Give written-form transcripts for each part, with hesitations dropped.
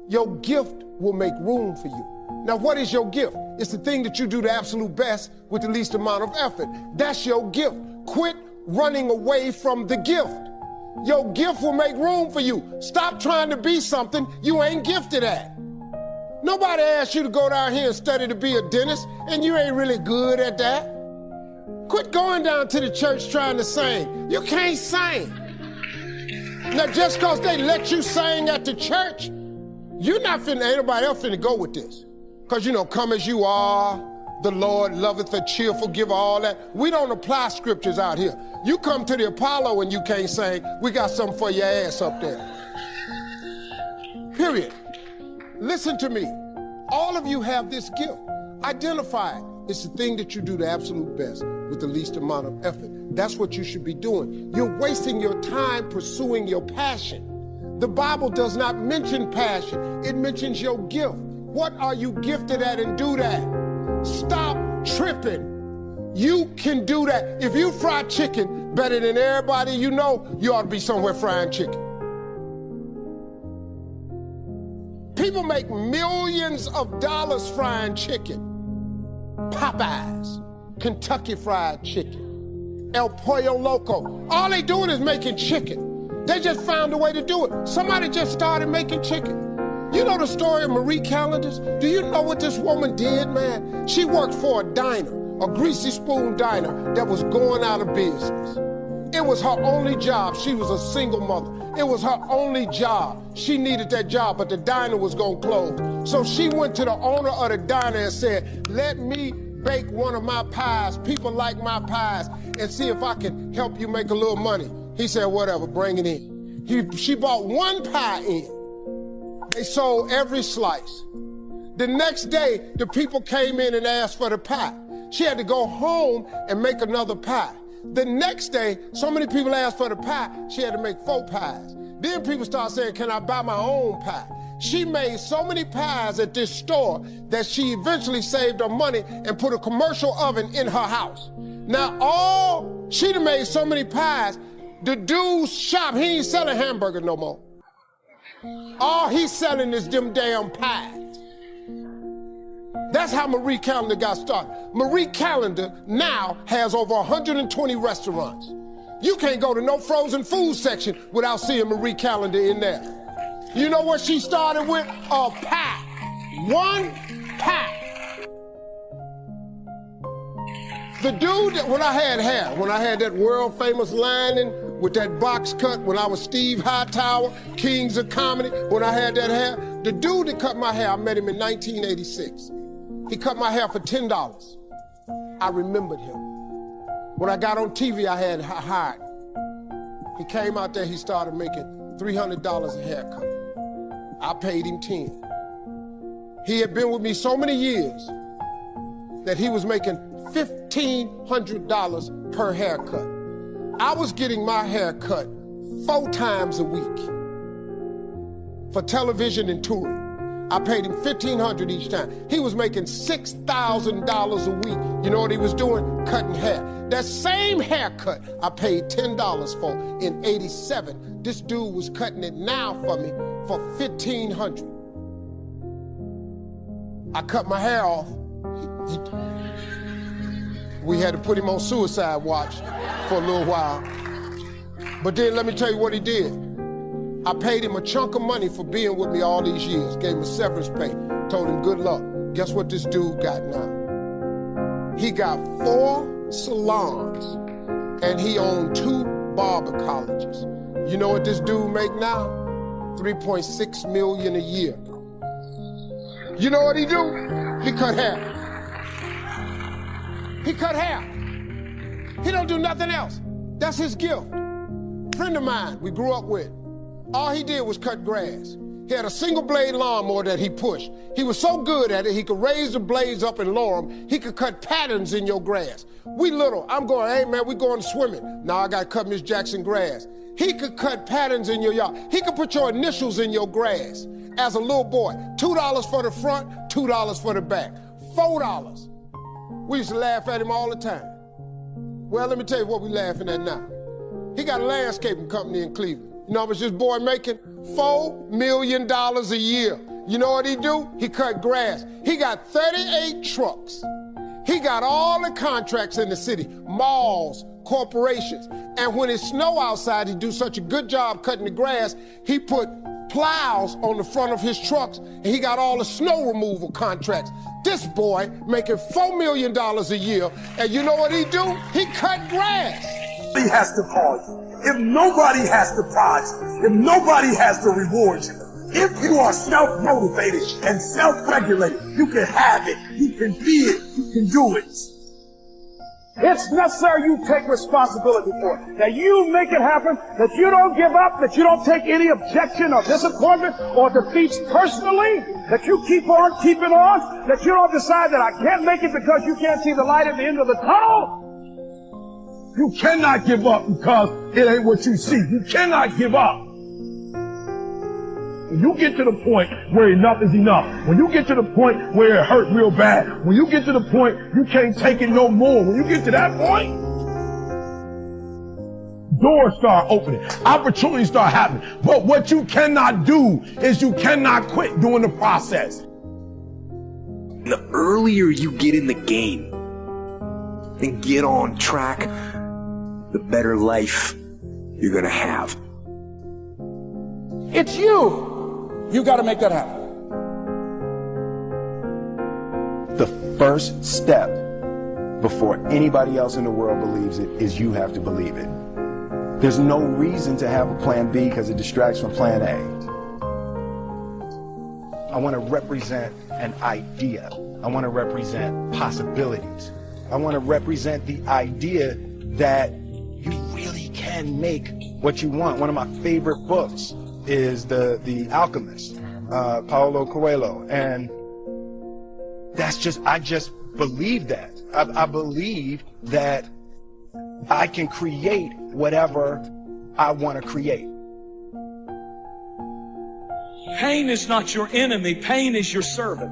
Your gift will make room for you. Now, what is your gift? It's the thing that you do the absolute best with the least amount of effort. That's your gift. Quit running away from the gift. Your gift will make room for you. Stop trying to be something you ain't gifted at. Nobody asked you to go down here and study to be a dentist, and you ain't really good at that. Quit going down to the church trying to sing. You can't sing. Now, just because they let you sing at the church, you're not finna, ain't nobody else finna go with this. Because, come as you are, the Lord loveth a cheerful giver, all that. We don't apply scriptures out here. You come to the Apollo and you can't sing, we got something for your ass up there. Period. Listen to me. All of you have this gift. Identify it. It's the thing that you do the absolute best with the least amount of effort. That's what you should be doing. You're wasting your time pursuing your passion. The Bible does not mention passion. It mentions your gift. What are you gifted at, and do that? Stop tripping. You can do that. If you fry chicken better than everybody you know, you ought to be somewhere frying chicken. People make millions of dollars frying chicken. Popeyes, Kentucky Fried Chicken, El Pollo Loco. All they doing is making chicken. They just found a way to do it. Somebody just started making chicken. You know the story of Marie Callender's? Do you know what this woman did, man? She worked for a diner, a greasy spoon diner that was going out of business. It was her only job. She was a single mother. It was her only job. She needed that job, but the diner was gonna close. So she went to the owner of the diner and said, let me bake one of my pies. People like my pies, and see if I can help you make a little money. He said, whatever, bring it in. She bought one pie in. They sold every slice. The next day, the people came in and asked for the pie. She had to go home and make another pie. The next day, so many people asked for the pie, she had to make 4 pies. Then people started saying, can I buy my own pie? She made so many pies at this store that she eventually saved her money and put a commercial oven in her house. Now, she done made so many pies, the dude's shop, he ain't selling hamburgers no more. All he's selling is them damn pies. That's how Marie Callender got started. Marie Callender now has over 120 restaurants. You can't go to no frozen food section without seeing Marie Callender in there. You know what she started with? A pie. One pie. The dude that, when I had hair, when I had that world famous lining with that box cut, when I was Steve Hightower, Kings of Comedy, when I had that hair, the dude that cut my hair, I met him in 1986. He cut my hair for $10. I remembered him. When I got on TV, I had hired. He came out there, he started making $300 a haircut. I paid him $10. He had been with me so many years that he was making $1,500 per haircut. I was getting my hair cut 4 times a week for television and touring. I paid him $1,500 each time. He was making $6,000 a week. You know what he was doing? Cutting hair. That same haircut I paid $10 for in '87. This dude was cutting it now for me for $1,500. I cut my hair off. We had to put him on suicide watch for a little while. But then let me tell you what he did. I paid him a chunk of money for being with me all these years. Gave him a severance pay. Told him good luck. Guess what this dude got now? He got 4 salons and he owned 2 barber colleges. You know what this dude make now? $3.6 million a year. You know what he do? He cut hair. He cut hair. He don't do nothing else. That's his gift. Friend of mine we grew up with. All he did was cut grass. He had a single blade lawnmower that he pushed. He was so good at it, he could raise the blades up and lower them. He could cut patterns in your grass. We little, I'm going, hey man, we going swimming. Now I gotta cut Miss Jackson grass. He could cut patterns in your yard. He could put your initials in your grass. As a little boy, $2 for the front, $2 for the back, $4. We used to laugh at him all the time. Well, let me tell you what we laughing at now. He got a landscaping company in Cleveland. You know how much this boy making? $4 million a year. You know what he do? He cut grass. He got 38 trucks. He got all the contracts in the city, malls, corporations. And when it snow outside, he do such a good job cutting the grass, he put plows on the front of his trucks, and he got all the snow removal contracts. This boy making $4 million a year, and you know what he do? He cut grass. Nobody has to call you. If nobody has to prize you, if nobody has to reward you, if you are self-motivated and self-regulated, you can have it, you can be it, you can do it. It's necessary you take responsibility for it. That you make it happen, that you don't give up, that you don't take any objection or disappointment or defeats personally, that you keep on keeping on, that you don't decide that I can't make it because you can't see the light at the end of the tunnel. You cannot give up because it ain't what you see. You cannot give up. When you get to the point where enough is enough, when you get to the point where it hurt real bad, when you get to the point you can't take it no more, when you get to that point, doors start opening, opportunities start happening. But what you cannot do is you cannot quit doing the process. The earlier you get in the game and get on track, the better life you're gonna have. It's you. You got to make that happen. The first step before anybody else in the world believes it is you have to believe it. There's no reason to have a plan B because it distracts from plan A. I want to represent an idea. I want to represent possibilities. I want to represent the idea that you really can make what you want. One of my favorite books is The Alchemist, Paulo Coelho, and I just believe that. I believe that I can create whatever I want to create. Pain is not your enemy, pain is your servant.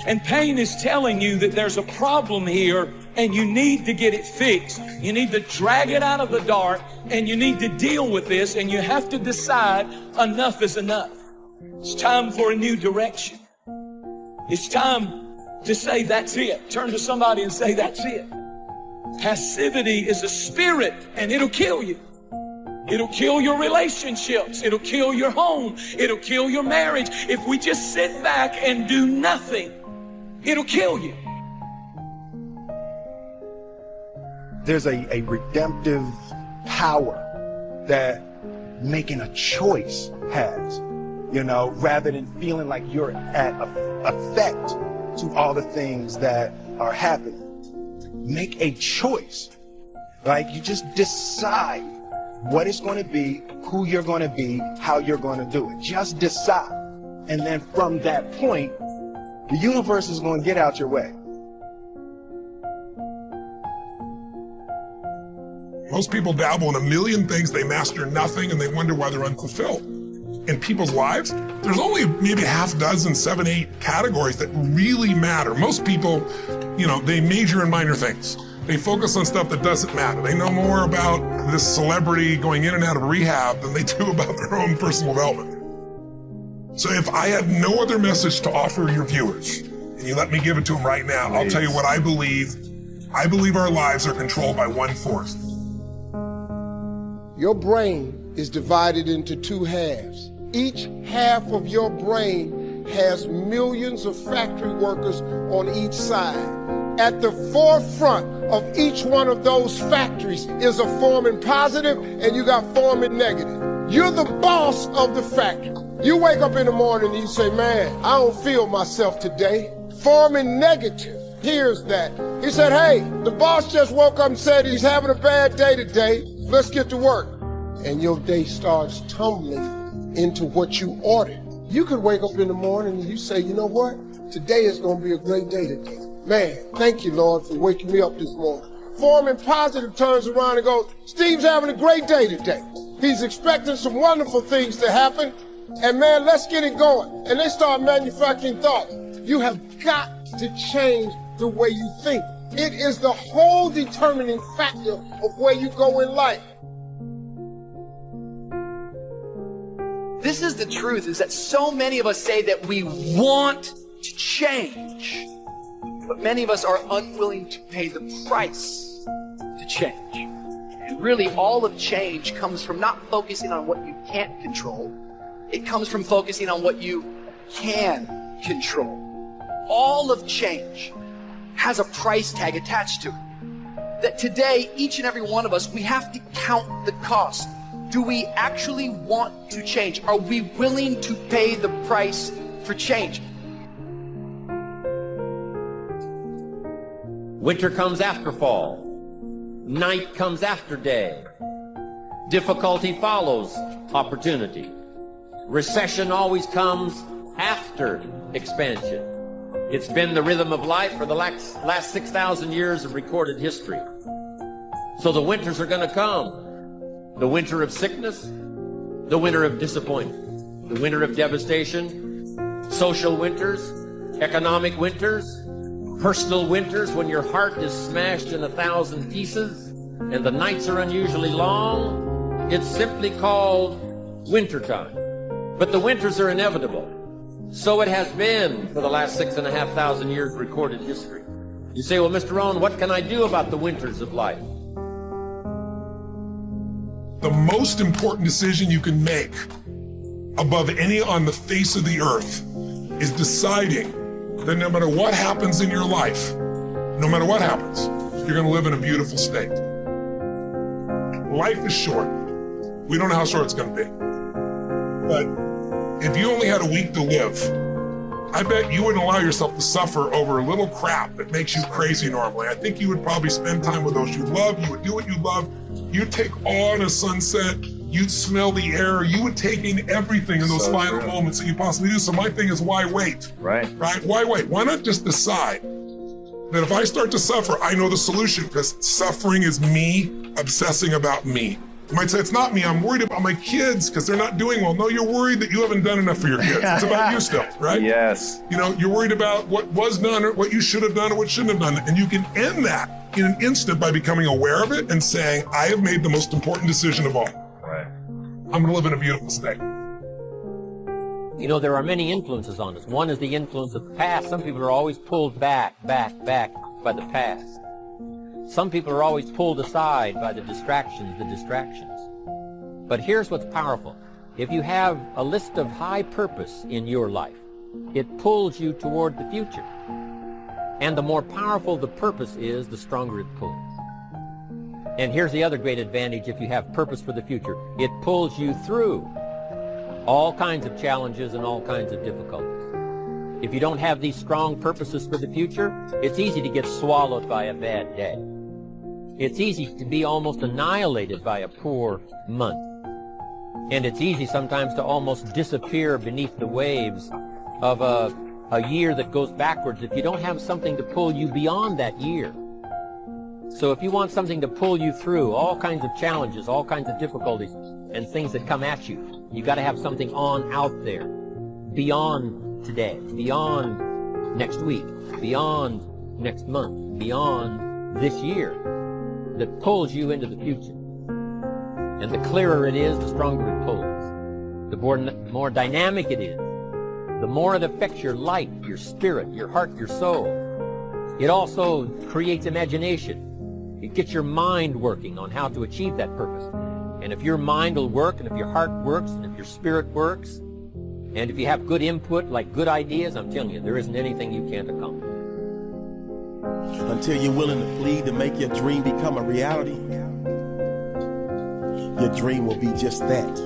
And pain is telling you that there's a problem here and you need to get it fixed. You need to drag it out of the dark and you need to deal with this, and you have to decide enough is enough. It's time for a new direction. It's time to say that's it. Turn to somebody and say that's it. Passivity is a spirit and it'll kill you. It'll kill your relationships. It'll kill your home. It'll kill your marriage. If we just sit back and do nothing, it'll kill you. There's a redemptive power that making a choice has, rather than feeling like you're at effect to all the things that are happening. Make a choice. Like, you just decide what it's going to be, who you're going to be, how you're going to do it. Just decide. And then from that point, the universe is going to get out your way. Most people dabble in a million things, they master nothing, and they wonder why they're unfulfilled. In people's lives, there's only maybe half dozen, 7, 8 categories that really matter. Most people, they major in minor things. They focus on stuff that doesn't matter. They know more about this celebrity going in and out of rehab than they do about their own personal development. So if I had no other message to offer your viewers, and you let me give it to them right now, I'll tell you what I believe. I believe our lives are controlled by one force. Your brain is divided into 2 halves. Each half of your brain has millions of factory workers on each side. At the forefront of each one of those factories is a forming positive, and you got forming negative. You're the boss of the factory. You wake up in the morning and you say, man, I don't feel myself today. Forming negative hears that. He said, hey, the boss just woke up and said he's having a bad day today. Let's get to work. And your day starts tumbling into what you ordered. You could wake up in the morning and you say, you know what? Today is going to be a great day today. Man, thank you, Lord, for waking me up this morning. Forming positive turns around and goes, Steve's having a great day today. He's expecting some wonderful things to happen. And man, let's get it going. And they start manufacturing thoughts. You have got to change the way you think. It is the whole determining factor of where you go in life. This is the truth, is that so many of us say that we want to change, but many of us are unwilling to pay the price to change. And really, all of change comes from not focusing on what you can't control. It comes from focusing on what you can control. All of change has a price tag attached to it. That today, each and every one of us, we have to count the cost. Do we actually want to change? Are we willing to pay the price for change? Winter comes after fall. Night comes after day. Difficulty follows opportunity. Recession always comes after expansion. It's been the rhythm of life for the last 6,000 years of recorded history. So the winters are going to come. The winter of sickness, the winter of disappointment, the winter of devastation, social winters, economic winters, personal winters when your heart is smashed in 1,000 pieces and the nights are unusually long. It's simply called wintertime. But the winters are inevitable. So it has been for the last 6,500 years recorded history. You say, well, Mr. Rohn, what can I do about the winters of life? The most important decision you can make above any on the face of the earth is deciding that no matter what happens in your life, no matter what happens, you're going to live in a beautiful state. Life is short. We don't know how short it's going to be. But if you only had a week to live, I bet you wouldn't allow yourself to suffer over a little crap that makes you crazy normally. I think you would probably spend time with those you love. You would do what you love. You'd take awe in a sunset. You'd smell the air. You would take in everything in those final moments that you possibly do. So my thing is, why wait? Right? Why wait? Why not just decide that if I start to suffer, I know the solution, because suffering is me obsessing about me. You might say, it's not me, I'm worried about my kids because they're not doing well. No, you're worried that you haven't done enough for your kids. It's about you still, right? Yes. You know, you're worried about what was done or what you should have done or what shouldn't have done. And you can end that in an instant by becoming aware of it and saying, I have made the most important decision of all. Right. I'm gonna live in a beautiful state. You know, there are many influences on us. One is the influence of the past. Some people are always pulled back by the past. Some people are always pulled aside by the distractions. But here's what's powerful. If you have a list of high purpose in your life, it pulls you toward the future. And the more powerful the purpose is, the stronger it pulls. And here's the other great advantage if you have purpose for the future. It pulls you through all kinds of challenges and all kinds of difficulties. If you don't have these strong purposes for the future, it's easy to get swallowed by a bad day. It's easy to be almost annihilated by a poor month. And it's easy sometimes to almost disappear beneath the waves of a year that goes backwards if you don't have something to pull you beyond that year. So if you want something to pull you through all kinds of challenges, all kinds of difficulties, and things that come at you, you got to have something on out there, beyond today, beyond next week, beyond next month, beyond this year, that pulls you into the future. And the clearer it is, the stronger it pulls. The more dynamic it is, the more it affects your life, your spirit, your heart, your soul. It also creates imagination. It gets your mind working on how to achieve that purpose. And if your mind will work, and if your heart works, and if your spirit works, and if you have good input, like good ideas, I'm telling you, there isn't anything you can't accomplish. Until you're willing to bleed to make your dream become a reality, your dream will be just that,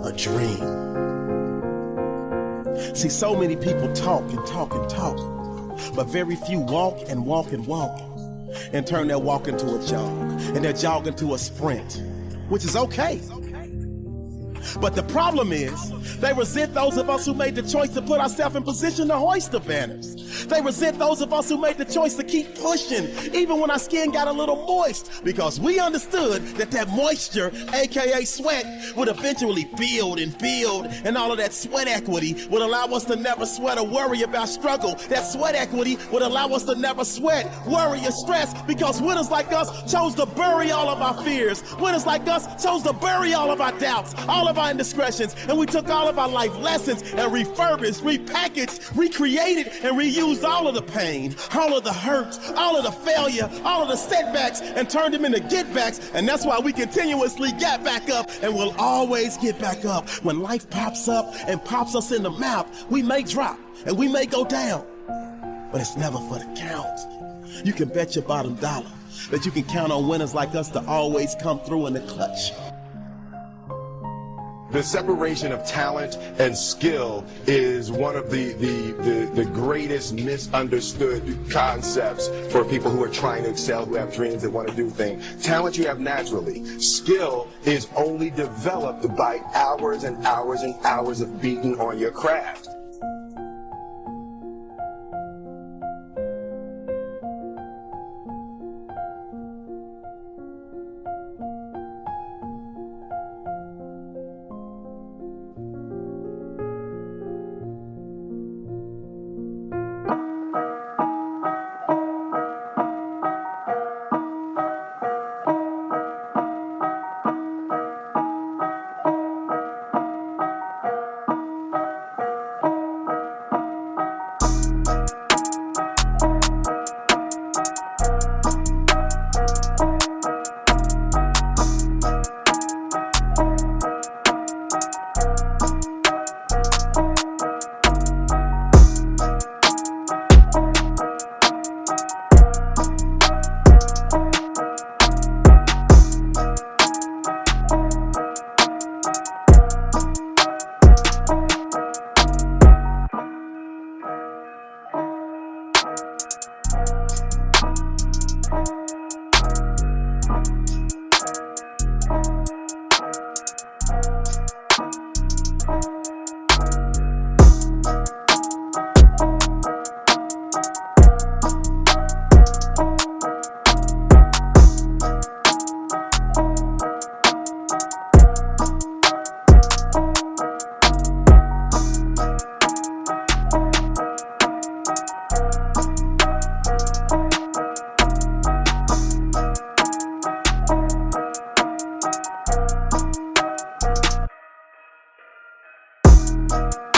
a dream. See, so many people talk and talk and talk, but very few walk and walk and walk, and turn their walk into a jog, and their jog into a sprint, which is okay. But the problem is, they resent those of us who made the choice to put ourselves in position to hoist the banners. They resent those of us who made the choice to keep pushing, even when our skin got a little moist, because we understood that that moisture, aka sweat, would eventually build, and all of that sweat equity would allow us to never sweat or worry about struggle. That sweat equity would allow us to never sweat, worry, or stress, because winners like us chose to bury all of our fears. Winners like us chose to bury all of our doubts, all of our indiscretions, and we took all of our life lessons and refurbished, repackaged, recreated, and reused all of the pain, all of the hurt, all of the failure, all of the setbacks, and turned them into get-backs. And that's why we continuously get back up and will always get back up. When life pops up and pops us in the mouth, we may drop and we may go down, but it's never for the count. You can bet your bottom dollar that you can count on winners like us to always come through in the clutch. The separation of talent and skill is one of the greatest misunderstood concepts for people who are trying to excel, who have dreams, that want to do things. Talent you have naturally. Skill is only developed by hours and hours and hours of beating on your craft. you.